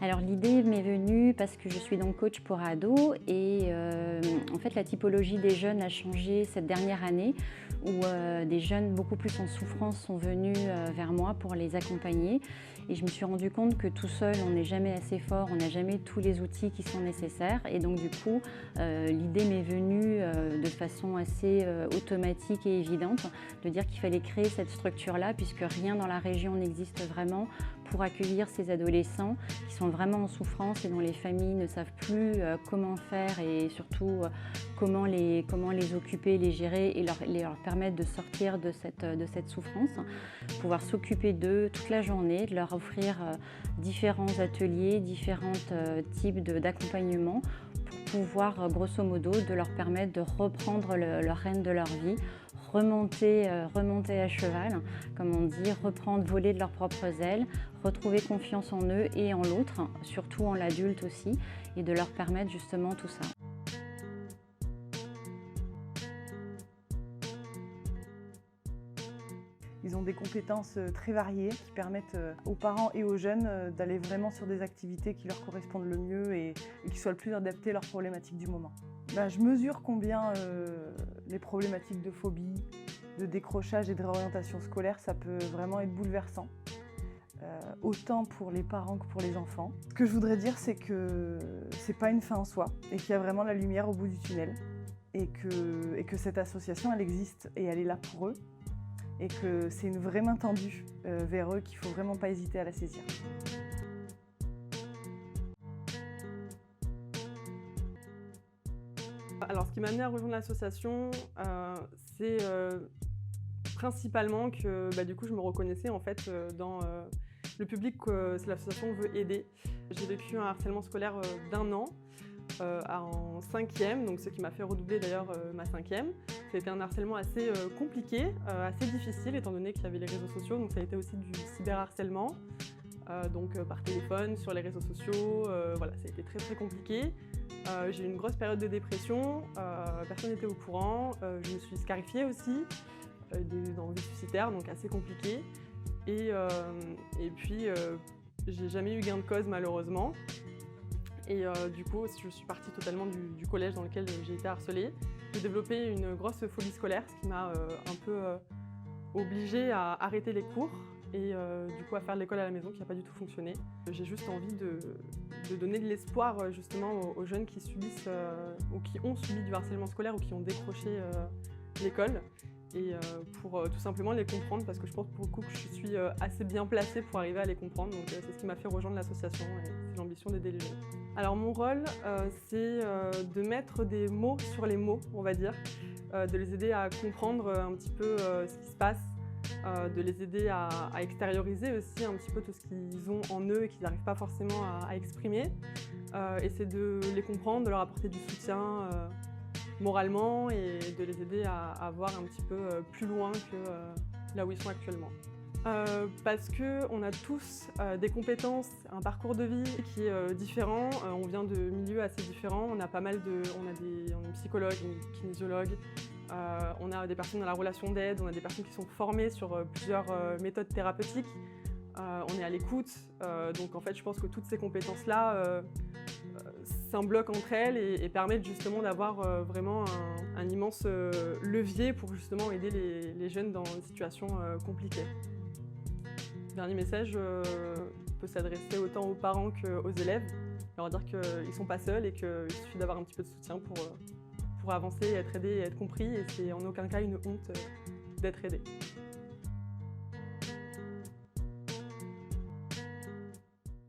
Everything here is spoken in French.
Alors l'idée m'est venue parce que je suis donc coach pour ados et en fait la typologie des jeunes a changé cette dernière année où des jeunes beaucoup plus en souffrance sont venus vers moi pour les accompagner et je me suis rendu compte que tout seul on n'est jamais assez fort, on n'a jamais tous les outils qui sont nécessaires et donc du coup l'idée m'est venue de façon assez automatique et évidente de dire qu'il fallait créer cette structure-là puisque rien dans la région n'existe vraiment pour accueillir ces adolescents qui sont vraiment en souffrance et dont les familles ne savent plus comment faire et surtout comment les occuper, les gérer et leur permettre de sortir de cette souffrance, pouvoir s'occuper d'eux toute la journée, de leur offrir différents ateliers, différents types d'accompagnement pour pouvoir grosso modo de leur permettre de reprendre leur rêne de leur vie, remonter à cheval, comme on dit, reprendre, voler de leurs propres ailes, retrouver confiance en eux et en l'autre, surtout en l'adulte aussi, et de leur permettre justement tout ça. Ils ont des compétences très variées qui permettent aux parents et aux jeunes d'aller vraiment sur des activités qui leur correspondent le mieux et qui soient le plus adaptées à leurs problématiques du moment. Je mesure combien les problématiques de phobie, de décrochage et de réorientation scolaire, ça peut vraiment être bouleversant, autant pour les parents que pour les enfants. Ce que je voudrais dire, c'est que c'est pas une fin en soi et qu'il y a vraiment la lumière au bout du tunnel et que cette association, elle existe et elle est là pour eux et que c'est une vraie main tendue vers eux qu'il ne faut vraiment pas hésiter à la saisir. Alors, ce qui m'a amené à rejoindre l'association, c'est principalement que du coup, je me reconnaissais en fait dans le public que l'association veut aider. J'ai vécu un harcèlement scolaire d'1 an en 5e, donc ce qui m'a fait redoubler d'ailleurs ma 5e. C'était un harcèlement assez compliqué, assez difficile étant donné qu'il y avait les réseaux sociaux, donc ça a été aussi du cyberharcèlement. Donc par téléphone, sur les réseaux sociaux, voilà, ça a été très très compliqué. J'ai eu une grosse période de dépression, personne n'était au courant, je me suis scarifiée aussi, d'envie suicidaire, donc assez compliqué. Et puis j'ai jamais eu gain de cause malheureusement. Et du coup, je suis partie totalement du collège dans lequel j'ai été harcelée. J'ai développé une grosse phobie scolaire, ce qui m'a un peu obligée à arrêter les cours et du coup à faire de l'école à la maison qui n'a pas du tout fonctionné. J'ai juste envie de donner de l'espoir justement aux jeunes qui subissent ou qui ont subi du harcèlement scolaire ou qui ont décroché l'école et pour tout simplement les comprendre parce que je pense beaucoup que je suis assez bien placée pour arriver à les comprendre. Donc c'est ce qui m'a fait rejoindre l'association et c'est l'ambition d'aider les jeunes. Alors mon rôle, c'est de mettre des mots sur les mots, on va dire, de les aider à comprendre un petit peu ce qui se passe, de les aider à extérioriser aussi un petit peu tout ce qu'ils ont en eux et qu'ils n'arrivent pas forcément à exprimer. Et c'est de les comprendre, de leur apporter du soutien moralement et de les aider à voir un petit peu plus loin que là où ils sont actuellement. Parce qu'on a tous des compétences, un parcours de vie qui est différent, on vient de milieux assez différents, on a une psychologue, une kinésiologue, on a des personnes dans la relation d'aide, on a des personnes qui sont formées sur plusieurs méthodes thérapeutiques, on est à l'écoute, donc en fait je pense que toutes ces compétences-là s'embloquent entre elles et permettent justement d'avoir vraiment un immense levier pour justement aider les jeunes dans une situation compliquée. Le dernier message peut s'adresser autant aux parents qu'aux élèves, leur dire qu'ils ne sont pas seuls et qu'il suffit d'avoir un petit peu de soutien pour avancer, être aidé et être compris et c'est en aucun cas une honte d'être aidé.